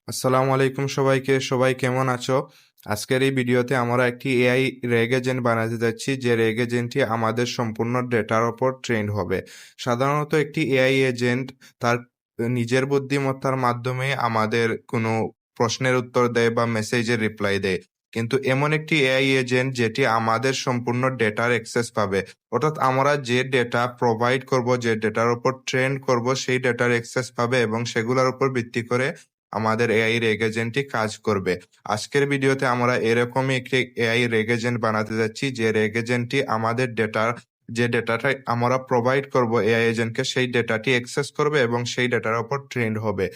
আসসালামু আলাইকুম সবাই কেমন আছো? আজকের এই ভিডিওতে আমরা একটি এআই রেগ এজেন্ট বানাতে যাচ্ছি, যে রেগ এজেন্টটি আমাদের সম্পূর্ণ ডেটার ওপর ট্রেন্ড হবে। সাধারণত একটি এআই এজেন্ট তার নিজের বুদ্ধিমত্তার মাধ্যমে আমাদের কোনো প্রশ্নের উত্তর দেয় বা মেসেজের রিপ্লাই দেয়, কিন্তু এমন একটি এআই এজেন্ট যেটি আমাদের সম্পূর্ণ ডেটার অ্যাক্সেস পাবে। অর্থাৎ আমরা যে ডেটা প্রোভাইড করব, যে ডেটার উপর ট্রেন্ড করব, সেই ডেটার অ্যাক্সেস পাবে এবং সেগুলোর উপর ভিত্তি করে আমাদের এআই রেগ এজেন্টটি কাজ করবে। আজকের ভিডিওতে আমরা এরকমই একটি এআই রেগ এজেন্ট বানাতে যাচ্ছি, যে রেগ এজেন্টটি আমাদের যে ডেটাটা আমরা প্রোভাইড করব এআই এজেন্টকে, সেই ডেটাটি অ্যাক্সেস করবে এবং সেই ডেটার উপর ট্রেন্ড হবে।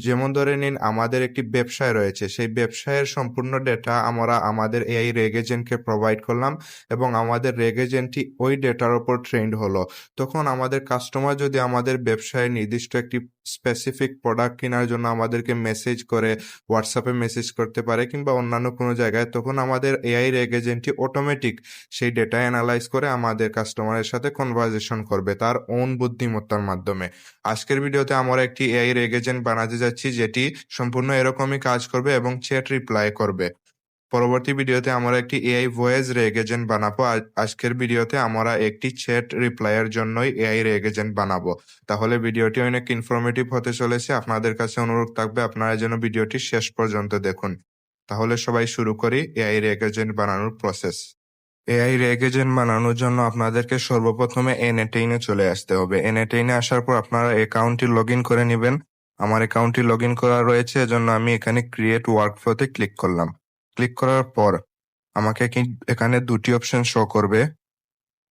যেমন ধরে নিন, আমাদের একটি ব্যবসায় রয়েছে, সেই ব্যবসায়ের সম্পূর্ণ ডেটা আমরা আমাদের এআই রেগ এজেন্টকে প্রোভাইড করলাম এবং আমাদের রেগ এজেন্টটি ওই ডেটার উপর ট্রেন্ড হলো। তখন আমাদের কাস্টমার যদি আমাদের ব্যবসায় নির্দিষ্ট একটি স্পেসিফিক প্রোডাক্ট কেনার জন্য আমাদেরকে মেসেজ করে, হোয়াটসঅ্যাপে মেসেজ করতে পারে কিংবা অন্যান্য কোনো জায়গায়, তখন আমাদের এআই রেগ এজেন্টটি অটোমেটিক সেই ডেটা অ্যানালাইজ করে আমাদের কাস্টমারের সাথে কনভারসেশন করবে তার ওন বুদ্ধিমত্তার মাধ্যমে। আজকের ভিডিওতে আমরা একটি এআই রেগ এজেন্ট বানাতে যাচ্ছি, যেটি সম্পূর্ণ এরকমই কাজ করবে এবং চ্যাট রিপ্লাই করবে। পরবর্তী ভিডিওতে আমরা একটি এআই ভয়েস রেগ এজেন্ট বানাবো। আজকের ভিডিওতে আমরা একটি চ্যাট রিপ্লাইয়ের জন্যই এআই রেগ এজেন্ট বানাবো। তাহলে ভিডিওটি অনেক ইনফরমেটিভ হতে চলেছে। আপনাদের কাছে অনুরোধ থাকবে আপনারা যেন ভিডিওটি শেষ পর্যন্ত দেখুন। তাহলে সবাই শুরু করি এআই রেগ এজেন্ট বানানোর প্রসেস। এআই রেগ এজেন্ট বানানোর জন্য আপনাদেরকে সর্বপ্রথমে এনএটেইনে চলে আসতে হবে। এনএটেইনে আসার পর আপনারা অ্যাকাউন্টটি লগ ইন করে নেবেন। আমার অ্যাকাউন্টটি লগ ইন করা রয়েছে, এজন্য আমি এখানে ক্রিয়েট ওয়ার্কফ্লোতে ক্লিক করলাম। ক্লিক করার পর আমাকে এখানে দুটি অপশন শো করবে।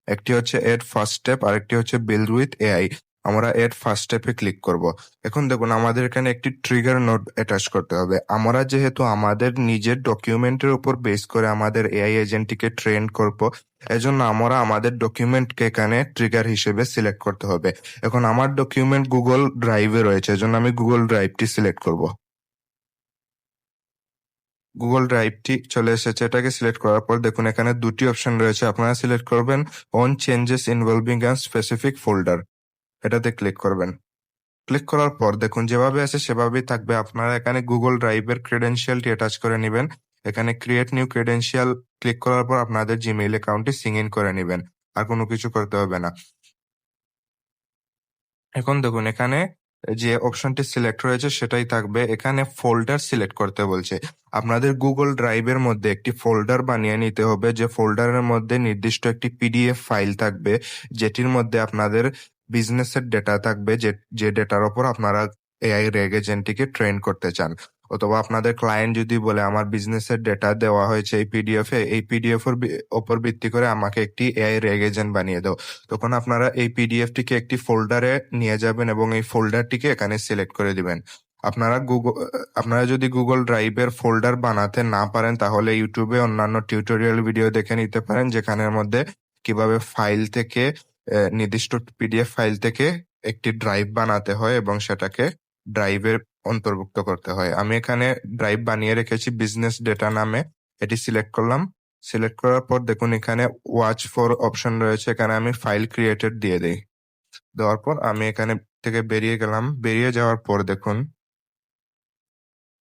একটি হচ্ছে এড ফার্স্ট স্টেপ, আর একটি হচ্ছে বিল্ড উইথ এআই। আমরা এড ফার্স্ট স্টেপে ক্লিক করব। এখন দেখুন, আমাদের এখানে একটি ট্রিগার নোড অ্যাটাচ করতে হবে। আমরা যেহেতু আমাদের নিজের ডকুমেন্টের উপর বেস করে আমাদের এআই এজেন্টটিকে ট্রেন করব, এজন্য আমরা আমাদের ডকুমেন্টকে এখানে ট্রিগার হিসেবে সিলেক্ট করতে হবে। এখন আমার ডকুমেন্ট গুগল ড্রাইভে রয়েছে, এজন্য আমি গুগল ড্রাইভটি সিলেক্ট করব। গুগল ড্রাইভটি চলে এসেছে, এটাকে সিলেক্ট করার পর দেখুন এখানে দুটি অপশন রয়েছে। আপনারা সিলেক্ট করবেন on changes involving an specific folder, এটাতে ক্লিক করবেন। ক্লিক করার পর দেখুন যেভাবে আছে সেভাবেই থাকবে। আপনারা এখানে গুগল ড্রাইভের ক্রেডেনশিয়ালটি অ্যাটাচ করে নেবেন। এখানে ক্রিয়েট নিউ ক্রেডেনশিয়াল ক্লিক করার পর আপনাদের জিমেইল অ্যাকাউন্টটি সিং ইন করে নেবেন। আর কোনো কিছু করতে হবে না। এখন দেখুন এখানে যে অপশনটি সিলেক্ট হয়েছে সেটাই থাকবে। এখানে ফোল্ডার সিলেক্ট করতে বলছে। আপনাদের গুগল ড্রাইভের মধ্যে একটি ফোল্ডার বানিয়ে নিতে হবে, যে ফোল্ডারের মধ্যে নির্দিষ্ট একটি পিডিএফ ফাইল থাকবে, যেটির মধ্যে আপনাদের বিজনেসের ডেটা থাকবে, যে ডেটার ওপর আপনারা এআই রেগ এজেন্টটিকে ট্রেন করতে চান। অথবা আপনাদের ক্লায়েন্ট যদি বলে আমার বিজনেসের ডেটা দেওয়া হয়েছে এই পিডিএফ এর ওপর ভিত্তি করে আমাকে একটি এআই রেগ এজেন্ট বানিয়ে দাও, তখন আপনারা এই পিডিএফটিকে একটি ফোল্ডারে নিয়ে যাবেন এবং এই ফোল্ডারটিকে এখানে সিলেক্ট করে দিবেন। আপনারা যদি গুগল ড্রাইভের ফোল্ডার বানাতে না পারেন, তাহলে ইউটিউবে অন্যান্য টিউটোরিয়াল ভিডিও দেখে নিতে পারেন, যেখানের মধ্যে কিভাবে ফাইল থেকে নির্দিষ্ট পিডিএফ ফাইল থেকে একটি ড্রাইভ বানাতে হয় এবং সেটাকে ড্রাইভের অন্তর্ভুক্ত করতে হয়। আমি এখানে ড্রাইভ বানিয়ে রেখেছি বিজনেস ডেটা নামে, এটি সিলেক্ট করলাম। সিলেক্ট করার পর দেখুন এখানে ওয়াচ ফর অপশন রয়েছে, এখানে আমি ফাইল ক্রিয়েটেড দিয়ে দিই। দেওয়ার পর আমি এখানে থেকে বেরিয়ে গেলাম। বেরিয়ে যাওয়ার পর দেখুন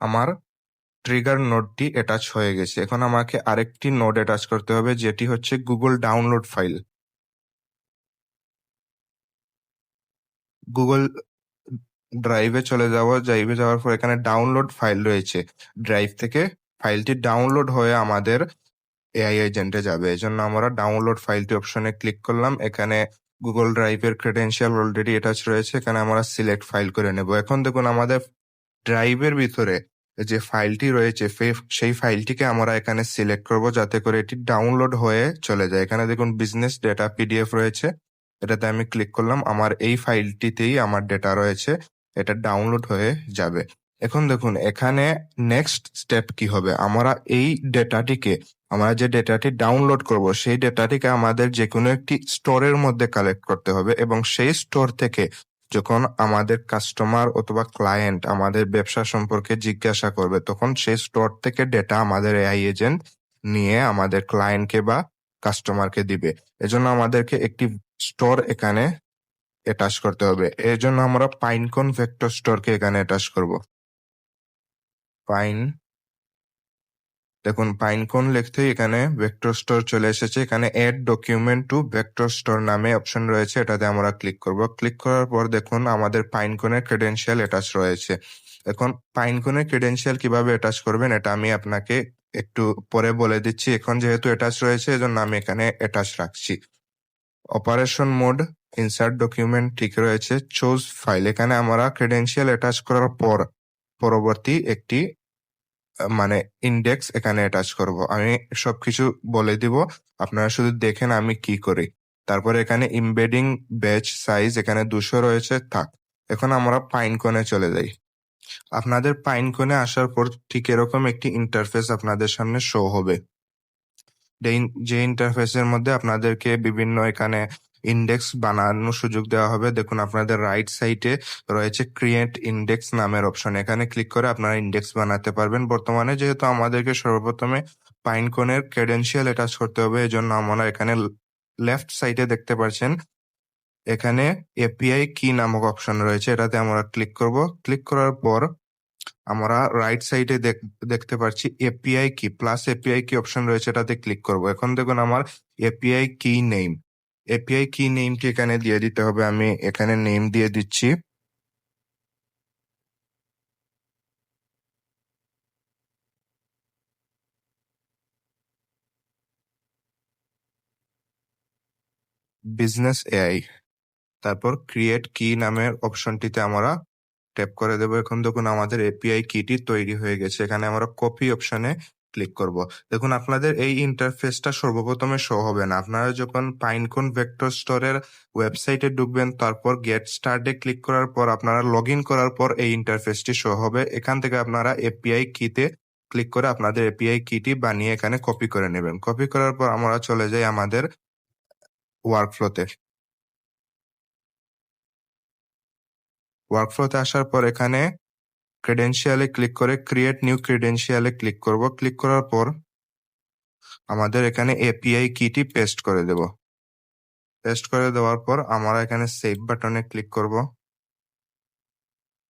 আমার ট্রিগার নোডটি অ্যাটাচ হয়ে গেছে। এখন আমাকে আরেকটি নোড অ্যাটাচ করতে হবে, যেটি হচ্ছে গুগল ডাউনলোড ফাইল। গুগল ড্রাইভে চলে যাবো। ড্রাইভে যাওয়ার পর এখানে ডাউনলোড ফাইল রয়েছে। ড্রাইভ থেকে ফাইলটি ডাউনলোড হয়ে আমাদের এআই এজেন্টে যাবে, এজন্য আমরা ডাউনলোড ফাইলটি অপশনে ক্লিক করলাম। এখানে গুগল ড্রাইভের ক্রেডেনশিয়াল অলরেডি অ্যাটাচ রয়েছে, এখানে আমরা সিলেক্ট ফাইল করে নেব। এখন দেখুন আমাদের ড্রাইভের ভিতরে যে ফাইলটি রয়েছে সেই ফাইলটিকে আমরা এখানে সিলেক্ট করব, যাতে করে এটি ডাউনলোড হয়ে চলে যায়। এখানে দেখুন বিজনেস ডেটা পিডিএফ রয়েছে, এটাতে আমি ক্লিক করলাম। আমার এই ফাইলটিতেই আমার ডেটা রয়েছে, এটা ডাউনলোড হয়ে যাবে। এখন দেখুন এখানে নেক্সট স্টেপ কি হবে। আমরা যে ডেটাটি ডাউনলোড করব, সেই ডেটাটিকে আমাদের যে কোনো একটি স্টোরের মধ্যে কালেক্ট করতে হবে এবং সেই স্টোর থেকে যখন আমাদের কাস্টমার অথবা ক্লায়েন্ট আমাদের ব্যবসা সম্পর্কে জিজ্ঞাসা করবে, তখন সেই স্টোর থেকে ডেটা আমাদের এআই এজেন্ট নিয়ে আমাদের ক্লায়েন্টকে বা কাস্টমারকে দিবে। এজন্য আমাদেরকে একটি স্টোর এখানে অ্যাটাচ করতে হবে। এর জন্য আমরা পাইনকন ভেক্টর স্টোরকে এখানে অ্যাটাচ করব। পাইন, দেখুন পাইনকন লিখতেই এখানে ভেক্টর স্টোর চলে এসেছে। এখানে add document to vector store নামে অপশন রয়েছে, এটাতে আমরা ক্লিক করব। ক্লিক করার পর দেখুন আমাদের পাইনকনের ক্রেডেনশিয়াল অ্যাটাচ রয়েছে। এখন পাইনকনের ক্রেডেনশিয়াল কিভাবে অ্যাটাচ করবেন এটা আমি আপনাকে একটু পরে বলে দিচ্ছি। এখন যেহেতু অ্যাটাচ রয়েছে এজন্য আমি এখানে অ্যাটাচ রাখছি। অপারেশন মোড, ইনসার্ট ডকুমেন্ট ঠিক রয়েছে। চুজ ফাইল, এখানে আমরা ক্রেডেনশিয়াল অ্যাটাচ করার পর পরবর্তী একটি মানে ইন্ডেক্স এখানে অ্যাটাচ করব। আমি সবকিছু বলে দিব, আপনারা শুধু দেখেন আমি কি করি। তারপরে এখানে ইমবেডিং ব্যাচ সাইজ এখানে 200 রয়েছে, থাক। এখন আমরা পাইনকনে চলে যাই। আপনাদের পাইনকনে আসার পর ঠিক এরকম একটি ইন্টারফেস আপনাদের সামনে শো হবে। যে ইন্টারফেসের মধ্যে আপনাদেরকে বিভিন্ন এখানে ইন্ডেক্স বানানোর সুযোগ দেওয়া হবে। দেখুন আপনাদের রাইট সাইডে রয়েছে ক্রিয়েট ইন্ডেক্স নামের অপশন, এখানে ক্লিক করে আপনারা ইন্ডেক্স বানাতে পারবেন। বর্তমানে যেহেতু আমাদেরকে সর্বপ্রথমে পাইনকনের ক্রেডেনশিয়াল অ্যাটাচ করতে হবে, এজন্য আমরা এখানে লেফট সাইডে দেখতে পাচ্ছেন এখানে এপিআই কি নামক অপশন রয়েছে, এটাতে আমরা ক্লিক করব। ক্লিক করার পর আমরা রাইট সাইডে দেখতে পাচ্ছি এপিআই কি প্লাস এপিআই কি অপশন রয়েছে, এটাতে ক্লিক করব। এখন দেখুন আমার এপিআই কি নেম, এপিআই কি নেমটি এখানে দিয়ে দিতে হবে। আমি এখানে নেম দিয়ে দিচ্ছি বিজনেস এআই। তারপর ক্রিয়েট কি নামের অপশনটিতে আমরা ট্যাপ করে দেবো। এখন দেখুন আমাদের এপিআই কিটি তৈরি হয়ে গেছে। এখানে আমরা কপি অপশনে ক্লিক করব। দেখুন আপনাদের এই ইন্টারফেসটা সর্বপ্রথমে শো হবে না। আপনারা যখন পাইনকন ভেক্টর স্টোরের ওয়েবসাইটে ঢুকবেন, তারপর গেট স্টার্টে ক্লিক করার পর আপনারা লগ ইন করার পর এই ইন্টারফেসটি শো হবে। এখান থেকে আপনারা এপিআই কিতে ক্লিক করে আপনাদের এপিআই কিটি বানিয়ে এখানে কপি করে নেবেন। কপি করার পর আমরা চলে যাই আমাদের ওয়ার্কফ্লোতে। ওয়ার্কফ্লোতে আসার পর এখানে ক্রেডেনশিয়ালে ক্লিক করে ক্রিয়েট নিউ ক্রেডেনশিয়ালে ক্লিক করব। ক্লিক করার পর আমাদের এখানে এপিআই কিটি পেস্ট করে দেব। পেস্ট করে দেওয়ার পর আমরা এখানে সেভ বাটনে ক্লিক করব।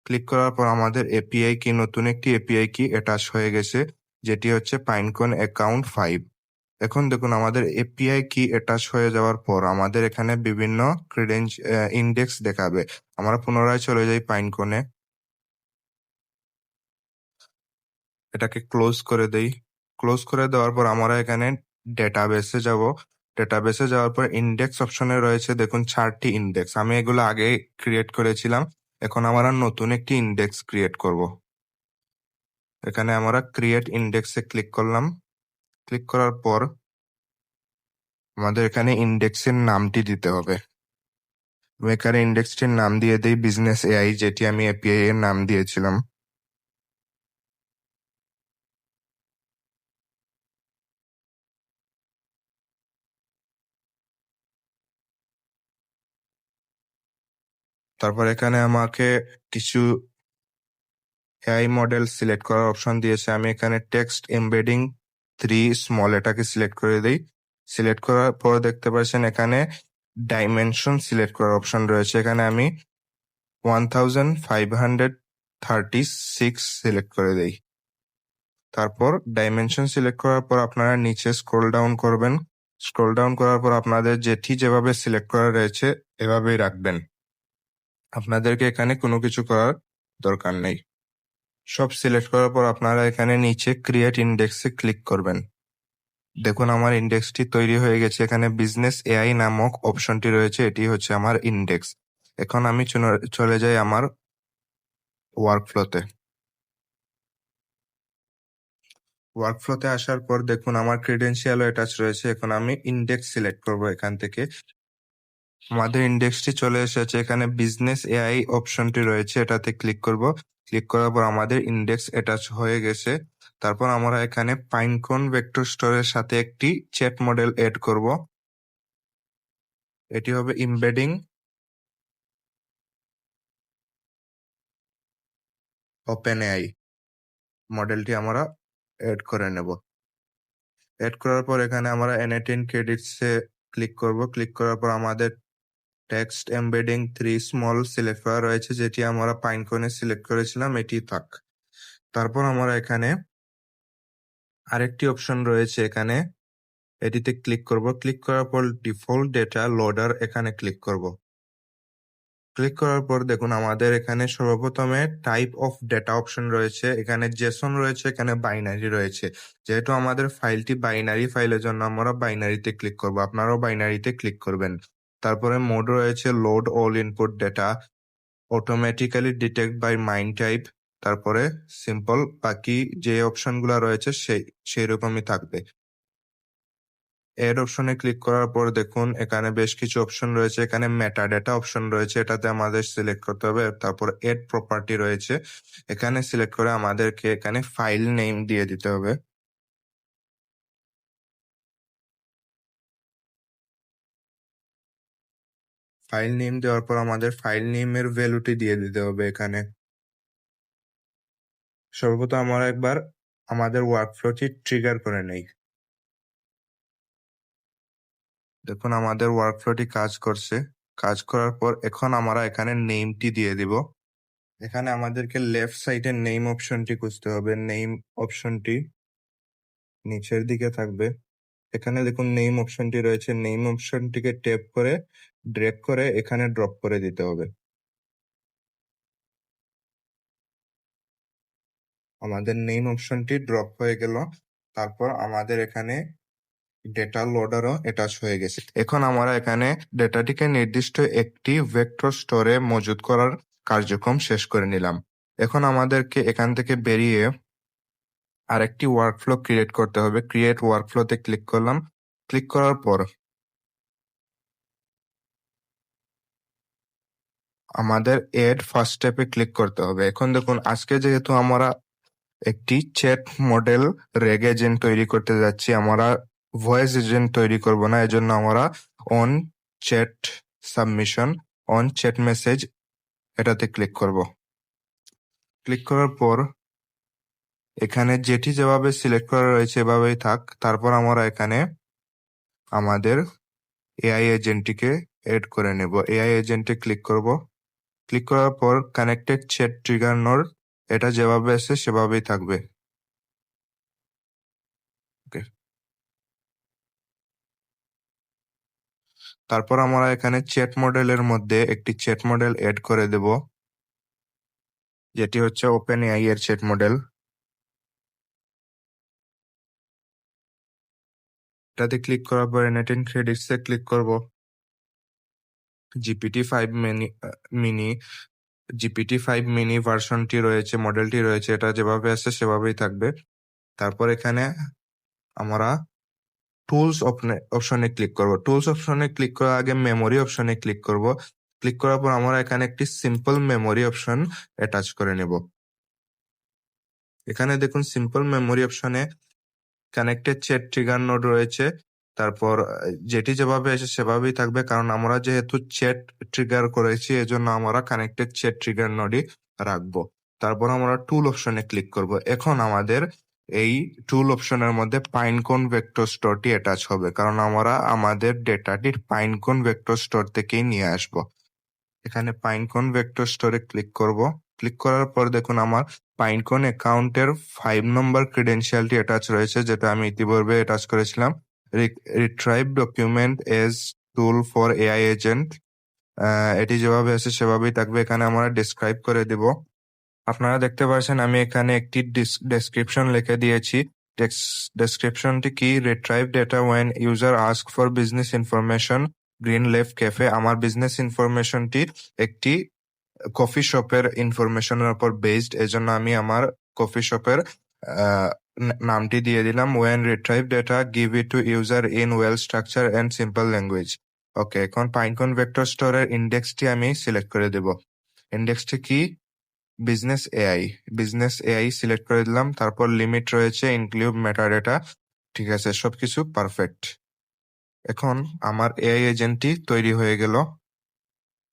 ক্লিক করার পর আমাদের এপিআই কি নতুন একটি এপিআই কি অ্যাটাচ হয়ে গেছে, যেটি হচ্ছে পাইনকন অ্যাকাউন্ট 5। এখন দেখুন আমাদের এপিআই কি অ্যাটাচ হয়ে যাওয়ার পর আমাদের এখানে বিভিন্ন ইন্ডেক্স দেখাবে। আমরা পুনরায় চলে যাই পাইনকনে, এটাকে ক্লোজ করে দেই। ক্লোজ করে দেওয়ার পর আমরা এখানে ডেটাবেসে যাব। ডেটাবেসে যাওয়ার পর ইন্ডেক্স অপশনে রয়েছে দেখুন 4টি ইন্ডেক্স। আমি এগুলো আগে ক্রিয়েট করেছিলাম, এখন আমরা নতুন একটি ইন্ডেক্স ক্রিয়েট করব। এখানে আমরা ক্রিয়েট ইন্ডেক্সে ক্লিক করলাম। ক্লিক করার পর আমাদের এখানে ইন্ডেক্সের নামটি দিতে হবে। আমি এখানে ইন্ডেক্সটির নাম দিয়ে দিই বিজনেস এআই, যেটি আমি এপিআই এর নাম দিয়েছিলাম। তারপর এখানে আমাকে কিছু এআই মডেল সিলেক্ট করার অপশন দিয়েছে। আমি এখানে টেক্সট এমবেডিং 3 স্মল এটাকে সিলেক্ট করে দিই। সিলেক্ট করার পর দেখতে পাচ্ছেন এখানে ডাইমেনশন সিলেক্ট করার অপশন রয়েছে। এখানে আমি 1536 সিলেক্ট করে দিই। তারপর ডাইমেনশন সিলেক্ট করার পর আপনারা নিচে স্ক্রল ডাউন করবেন। স্ক্রল ডাউন করার পর আপনাদের যেভাবে সিলেক্ট করা রয়েছে এভাবেই রাখবেন। আপনাদেরকে এখানে কোনো কিছু করার দরকার নেই। সব সিলেক্ট করার পর আপনারা এখানে নিচে ক্রিয়েট ইন্ডেক্সে ক্লিক করবেন। দেখুন আমার ইন্ডেক্সটি তৈরি হয়ে গেছে। এখানে বিজনেস এআই নামক অপশনটি রয়েছে, এটি হচ্ছে আমার ইন্ডেক্স। এখন আমি চলে যাই আমার ওয়ার্কফ্লোতে। ওয়ার্কফ্লোতে আসার পর দেখুন আমার ক্রেডেনশিয়ালও অ্যাটাচ রয়েছে। এখন আমি ইন্ডেক্স সিলেক্ট করব। এখান থেকে আমাদের ইন্ডেক্সটি চলে এসেছে। এখানে বিজনেস এআই অপশনটি রয়েছে, এটাতে ক্লিক করব। ক্লিক করার পর আমাদের ইন্ডেক্স অ্যাটাচ হয়ে গেছে। তারপর আমরা এখানে পাইনকন ভেক্টর স্টোরের সাথে একটি চ্যাট মডেল এড করব। এটি হবে ইমবেডিং ওপেন এআই মডেলটি আমরা এড করে নেব। এড করার পর এখানে আমরা N18 ক্রেডিটসে ক্লিক করব। ক্লিক করার পর আমাদের টেক্সট এমবেডিং 3 স্মল সিলেক্ট করা রয়েছে, যেটি আমরা পাইনকনে সিলেক্ট করেছিলাম, এটি থাক। তারপর আমরা এখানে আরেকটি অপশন রয়েছে, এখানে এটিতে ক্লিক করব। ক্লিক করার পর ডিফল্ট ডেটা লোডার এখানে ক্লিক করব। ক্লিক করার পর দেখুন আমাদের এখানে সর্বপ্রথমে টাইপ অফ ডেটা অপশন রয়েছে, এখানে জেসন রয়েছে, এখানে বাইনারি রয়েছে। যেহেতু আমাদের ফাইলটি বাইনারি ফাইলের জন্য আমরা বাইনারিতে ক্লিক করব, আপনারাও বাইনারিতে ক্লিক করবেন। তারপরে মোড রয়েছে load all input data, automatically detect by mind type, তারপরে সিম্পল, বাকি যে অপশনগুলো রয়েছে সেই রকমই থাকবে। এড অপশনে ক্লিক করার পর দেখুন এখানে বেশ কিছু অপশন রয়েছে, এখানে মেটা ডেটা অপশন রয়েছে, এটাতে আমাদের সিলেক্ট করতে হবে। তারপর এড প্রপার্টি রয়েছে, এখানে সিলেক্ট করে আমাদেরকে এখানে ফাইল নেম দিয়ে দিতে হবে। ফাইল নেম দেওয়ার পর আমাদের ফাইল নেমের ভ্যালুটি দিয়ে দিতে হবে এখানে। সর্বপ্রথম আমরা একবার আমাদের ওয়ার্কফ্লোটি ট্রিগার করে নেই। দেখুন আমাদের ওয়ার্কফ্লোটি কাজ করছে। কাজ করার পর এখন আমরা এখানে নেমটি দিয়ে দিব। এখানে আমাদেরকে লেফট সাইডে নেম অপশনটি খুঁজতে হবে। নেম অপশনটি নিচের দিকে থাকবে। এখানে দেখুন নেম অপশনটি রয়েছে, নেম অপশনটিকে ট্যাপ করে ড্র্যাগ করে এখানে ড্রপ করে দিতে হবে। আমাদের নেম অপশনটি ড্রপ হয়ে গেল। তারপর আমাদের এখানে ডেটা লোডারও অ্যাটাচ হয়ে গেছে। এখন আমরা এখানে ডেটাটিকে নির্দিষ্ট একটি ভেক্টর স্টোরে মজুত করার কার্যক্রম শেষ করে নিলাম। এখন আমাদেরকে এখান থেকে বেরিয়ে আরেকটি ওয়ার্কফ্লো ক্রিয়েট করতে হবে। ক্রিয়েট ওয়ার্কফ্লোতে ক্লিক করলাম। ক্লিক করার পর আমাদের এড ফার্স্ট স্টেপে ক্লিক করতে হবে। এখন দেখুন আজকে যেহেতু আমরা একটি চ্যাট মডেল রেগ এজেন্ট তৈরি করতে যাচ্ছি, আমরা ভয়েস এজেন্ট তৈরি করব না, এজন্য আমরা on chat submission, on chat message এটাতে ক্লিক করব। ক্লিক করার পর এখানে যেটি যেভাবে সিলেক্ট করা রয়েছে এভাবেই থাক। তারপর আমরা এখানে আমাদের এআই এজেন্টটিকে এড করে নেব। এআই এজেন্টে ক্লিক করব। ক্লিক করার পর কানেক্টেড চ্যাট ট্রিগার নোড, এটা যেভাবে আছে সেভাবেই থাকবে। ওকে, তারপর আমরা এখানে চ্যাট মডেলের মধ্যে একটি চ্যাট মডেল এড করে দেব, যেটি হচ্ছে ওপেন এআই এর চ্যাট মডেল। এটাতে ক্লিক করার পর এনএটিন ক্রেডিটস এ ক্লিক করব। জিপিটি 5 মিনি ভার্সনটি রয়েছে, মডেলটি রয়েছে, এটা যেভাবে আছে সেভাবেই থাকবে। তারপর এখানে আমরা টুলস অপশনে ক্লিক করব। টুলস অপশনে ক্লিক করার আগে মেমোরি অপশনে ক্লিক করব। ক্লিক করার পর আমরা এখানে একটি সিম্পল মেমোরি অপশন অ্যাটাচ করে নেব। এখানে দেখুন সিম্পল মেমোরি অপশনে কানেক্টেড চ্যাট ট্রিগার নোড রয়েছে। তারপর যেটি যেভাবে এসে সেভাবেই থাকবে, কারণ আমরা যেহেতু চ্যাট ট্রিগার করেছি এজন্য আমরা কানেক্টেড চ্যাট ট্রিগার নোডই রাখবো। তারপর আমরা টুল অপশনে ক্লিক করব। এখন আমাদের এই টুল অপশনের মধ্যে পাইনকোন ভেক্টর স্টোরটি অ্যাটাচ হবে, কারণ আমরা আমাদের ডেটাটির পাইনকোন ভেক্টর স্টোর থেকেই নিয়ে আসব। এখানে পাইনকোন ভেক্টর স্টোরে ক্লিক করব। ক্লিক করার পর দেখুন আমার পাইনকোন অ্যাকাউন্টের 5 নম্বর ক্রিডেন্সিয়ালটি অ্যাটাচ রয়েছে, যেটা আমি ইতিপূর্বে অ্যাটাচ করেছিলাম। Retrieve document as tool for AI agent, এটি যেভাবে আছে সেভাবেই থাকবে। এখানে আমরা ডিসক্রাইব করে দিব। আপনারা দেখতে পাচ্ছেন আমি এখানে একটি ডেসক্রিপশন লিখে দিয়েছি। ডেসক্রিপশনটি কি? Retrieve data when user ask for business information, green left cafe. আমার বিজনেস ইনফরমেশনটি একটি কফি শপের ইনফরমেশনের উপর বেসড, এজন্য আমি আমার কফি শপের নামটি দিয়ে দিলাম। When retrieve data give it to user in well structure and simple language. Okay, এখন পাইনকোন ভেক্টর স্টোরের ইন্ডেক্সটি আমি সিলেক্ট করে দেব। ইন্ডেক্সটি কি? বিজনেস এআই সিলেক্ট করে দিলাম। তারপর লিমিট রয়েছে, ইনক্লুড মেটাডেটা, ঠিক আছে, সবকিছু পারফেক্ট। এখন আমার এআই এজেন্টটি তৈরি হয়ে গেল।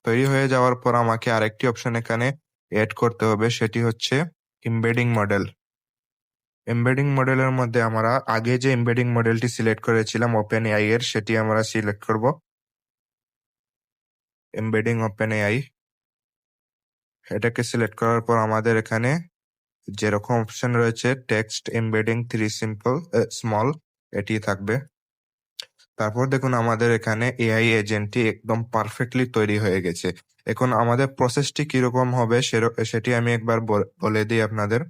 তৈরি হয়ে যাওয়ার পর আমাকে আরেকটি অপশন এখানে এড করতে হবে, সেটি হচ্ছে এমবেডিং মডেল। এমবেডিং মডেলের মধ্যে আমরা আগে যে এমবেডিং মডেলটি সিলেক্ট করেছিলাম ওপেন এআই এর, সেটি আমরা সিলেক্ট করব। এমবেডিং ওপেন এআই, এটাকে সিলেক্ট করার পর আমাদের এখানে যেরকম অপশন রয়েছে টেক্সট এমবেডিং 3 সিম্পল স্মল, এটি থাকবে। তারপর দেখুন আমাদের এখানে এআই এজেন্টটি একদম পারফেক্টলি তৈরি হয়ে গেছে। এখন আমাদের প্রসেসটি কিরকম হবে সেটি আমি একবার বলে দিই আপনাদের।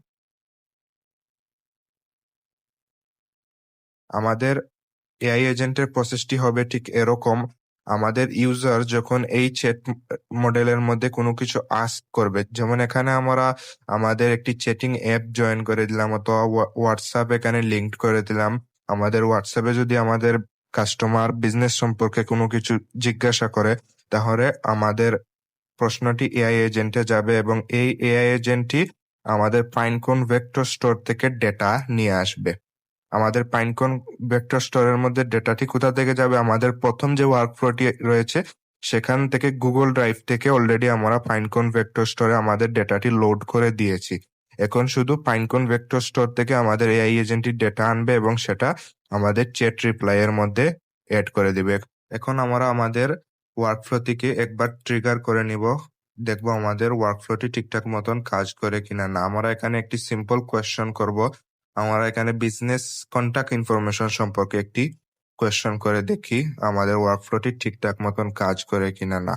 আমাদের এআই এজেন্টের প্রসেসটি হবে ঠিক এরকম। আমাদের ইউজার যখন এই চ্যাট মডেলের মধ্যে কোনো কিছু আস্ক করবে, যেমন এখানে আমরা আমাদের একটি চ্যাটিং অ্যাপ জয়েন করে দিলাম অথবা হোয়াটসঅ্যাপ এখানে লিঙ্ক করে দিলাম। আমাদের হোয়াটসঅ্যাপে যদি আমাদের কাস্টমার বিজনেস সম্পর্কে কোনো কিছু জিজ্ঞাসা করে, তাহলে আমাদের প্রশ্নটি এআই এজেন্টে যাবে এবং এই এআই এজেন্টটি আমাদের পাইনকোন ভেক্টর স্টোর থেকে ডেটা নিয়ে আসবে। আমাদের পাইনকোন ভেক্টর স্টোরের মধ্যে ডেটাটি কোথা থেকে যাবে? আমাদের প্রথম যে ওয়ার্কফ্লোটি রয়েছে সেখান থেকে গুগল ড্রাইভ থেকে অলরেডি আমরা পাইনকোন ভেক্টর স্টোরে আমাদের ডেটাটি লোড করে দিয়েছি। এখন শুধু পাইনকোন ভেক্টর স্টোর থেকে আমাদের এআই এজেন্টটি ডেটা আনবে এবং সেটা আমাদের চ্যাট রিপ্লাই এর মধ্যে এড করে দিবে। এখন আমরা আমাদের ওয়ার্কফ্লোটিকে একবার ট্রিগার করে নিব, দেখবো আমাদের ওয়ার্কফ্লোটি ঠিকঠাক মতন কাজ করে কিনা না। আমরা এখানে একটি সিম্পল কোয়েশ্চন করব। আমরা এখানে বিজনেস কন্টাক্ট ইনফরমেশন সম্পর্কে একটি কোয়েশ্চন করে দেখি আমাদের ওয়ার্কফ্লোটি ঠিকঠাক মতন কাজ করে কিনা না।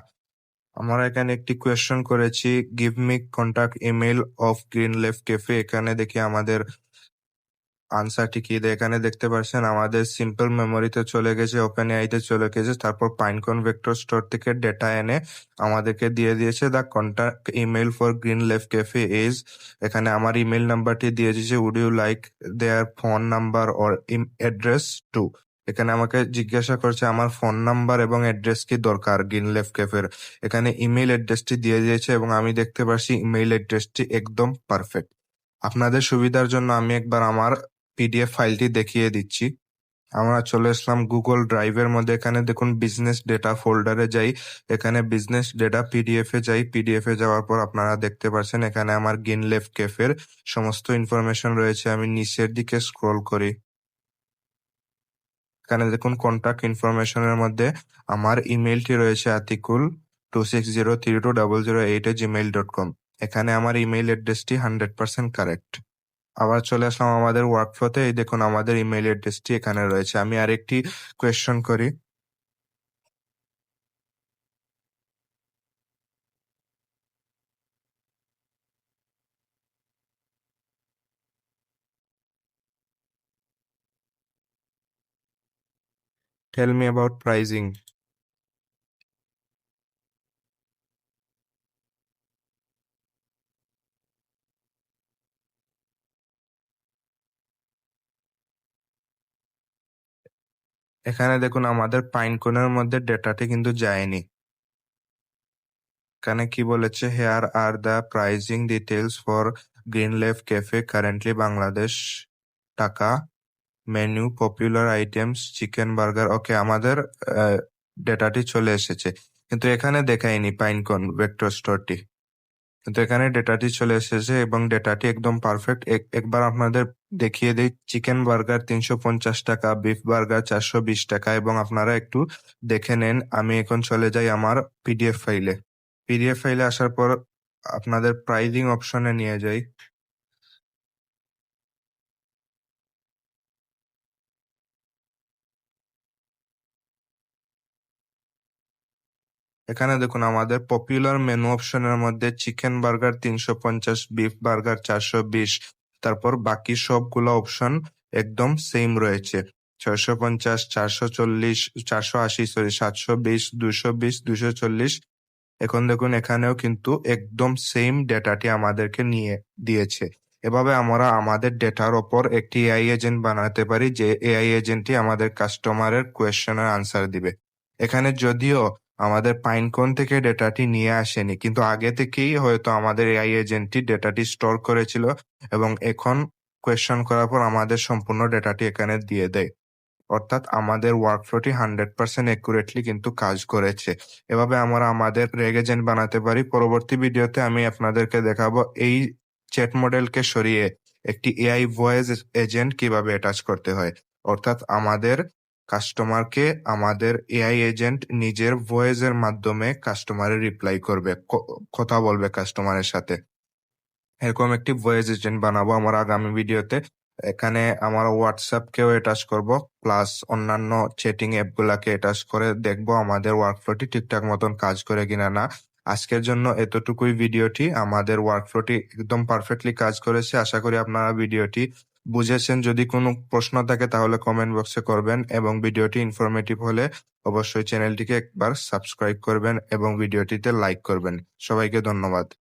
আমরা এখানে একটি কোয়েশ্চন করেছি, give me contact email of green left cafe. এখানে দেখি আমাদের আনসারটি কি। এখানে দেখতে পাচ্ছেন আমাদের সিম্পল মেমোরিতে চলে গেছে, ওপেন এআইতে চলে গেছে, তারপর পাইনকন ভেক্টর স্টোর থেকে ডেটা এনে আমাদেরকে দিয়ে দিয়েছে। The contact email for green left cafe is, এখানে আমার ইমেল নাম্বারটি দিয়ে দিয়েছে, would you like their phone number or address too. এখানে আমাকে জিজ্ঞাসা করছে আমার ফোন নাম্বার এবং অ্যাড্রেস কি দরকার গ্রিন লেফ ক্যাফের। এখানে ইমেল অ্যাড্রেসটি দিয়ে দিয়েছে এবং আমি দেখতে পাচ্ছি ইমেল অ্যাড্রেসটি একদম পারফেক্ট। আপনাদের সুবিধার জন্য আমি একবার আমার পিডিএফ ফাইলটি দেখিয়ে দিচ্ছি। আমরা চলে আসলাম গুগল ড্রাইভের মধ্যে। এখানে দেখুন বিজনেস ডেটা ফোল্ডারে যাই, এখানে বিজনেস ডেটা পিডিএফ এ যাই। পিডিএফ এ যাওয়ার পর আপনারা দেখতে পাচ্ছেন এখানে আমার গ্রিন লেফ ক্যাফের সমস্ত ইনফরমেশন রয়েছে। আমি নিচের দিকে স্ক্রল করি, এখানে দেখুন কন্টাক্ট ইনফরমেশনের মধ্যে আমার ইমেলটি রয়েছে atikul26032008@gmail.com। এখানে আমার ইমেল অ্যাড্রেসটি 100% কারেক্ট। আবার চলে আসলাম আমাদের ওয়ার্কফ্লোতে, এই দেখুন আমাদের ইমেল অ্যাড্রেসটি এখানে রয়েছে। আমি আরেকটি কোয়েশ্চন করি, টেল মি অ্যাবাউট প্রাইজিং। এখানে দেখুন আমাদের পাইনকোনের মধ্যে ডেটাটি কিন্তু যায়নি। এখানে কি বলেছে, here are the pricing details for green left Cafe currently Bangladesh taka, menu, popular items, chicken burger. Okay, আমাদের ডেটাটি চলে এসেছে, কিন্তু এখানে দেখায়নি পাইনকন ভেক্টর স্টোরটি, কিন্তু এখানে ডেটাটি চলে এসেছে এবং ডেটাটি একদম পারফেক্ট। একবার আপনাদের দেখিয়ে দিই, চিকেন বার্গার 350 টাকা, বিফ বার্গার 420 টাকা, এবং আপনারা একটু দেখে নেন। আমি এখন চলে যাই আমার পিডিএফ ফাইলে। পিডিএফ ফাইলে আসার পর আপনাদের প্রাইজিং অপশনে নিয়ে যাই। এখানে দেখুন আমাদের পপুলার মেনু অপশনের মধ্যে চিকেন বার্গার 350, বিফ বার্গার 420, তারপর বাকি সবগুলো অপশন একদম সেম রয়েছে। 650, 440, 480, 720, 220, 240। এখন দেখুন এখানেও কিন্তু একদম সেম ডেটাটি আমাদেরকে নিয়ে দিয়েছে। এভাবে আমরা আমাদের ডেটার ওপর একটি এআই এজেন্ট বানাতে পারি, যে এআই এজেন্টটি আমাদের কাস্টমারের কোয়েশ্চেনের আনসার দিবে। এখানে যদিও আমাদের পাইনকোন থেকে ডেটাটি নিয়ে আসেনি, কিন্তু আগে থেকেই হয়তো আমাদের এআই এজেন্টটি ডেটাটি স্টোর করেছিল এবং এখন কোয়েশ্চেন করার পর আমাদের সম্পূর্ণ ডেটাটি এখানে দিয়ে দেয়। অর্থাৎ আমাদের ওয়ার্কফ্লোটি 100% একুরেটলি কিন্তু কাজ করেছে। এভাবে আমরা আমাদের রেগ এজেন্ট বানাতে পারি। পরবর্তী ভিডিওতে আমি আপনাদেরকে দেখাবো এই চ্যাট মডেলকে সরিয়ে একটি এআই ভয়েস এজেন্ট কিভাবে অ্যাটাচ করতে হয়। অর্থাৎ আমাদের কাস্টমারকে আমাদের এআই এজেন্ট নিজের ভয়েসের মাধ্যমে কাস্টমারের রিপ্লাই করবে, কথা বলবে কাস্টমারের সাথে। এরকম একটি ভয়েস এজেন্ট বানাবো আমার আগামী ভিডিওতে। এখানে আমার হোয়াটসঅ্যাপকেও অ্যাটাচ করব, প্লাস অন্যান্য চ্যাটিং অ্যাপগুলাকে অ্যাটাচ করে দেখবো আমাদের ওয়ার্কফ্লোটি ঠিকঠাক মতন কাজ করে কিনা না। আজকের জন্য এতটুকুই ভিডিওটি। আমাদের ওয়ার্কফ্লোটি একদম পারফেক্টলি কাজ করেছে। আশা করি আপনারা ভিডিওটি বুঝেছেন। যদি কোনো প্রশ্ন থাকে তাহলে কমেন্ট বক্সে করবেন, এবং ভিডিওটি ইনফরমেটিভ হলে অবশ্যই চ্যানেলটিকে একবার সাবস্ক্রাইব করবেন এবং ভিডিওটিতে লাইক করবেন। সবাইকে ধন্যবাদ।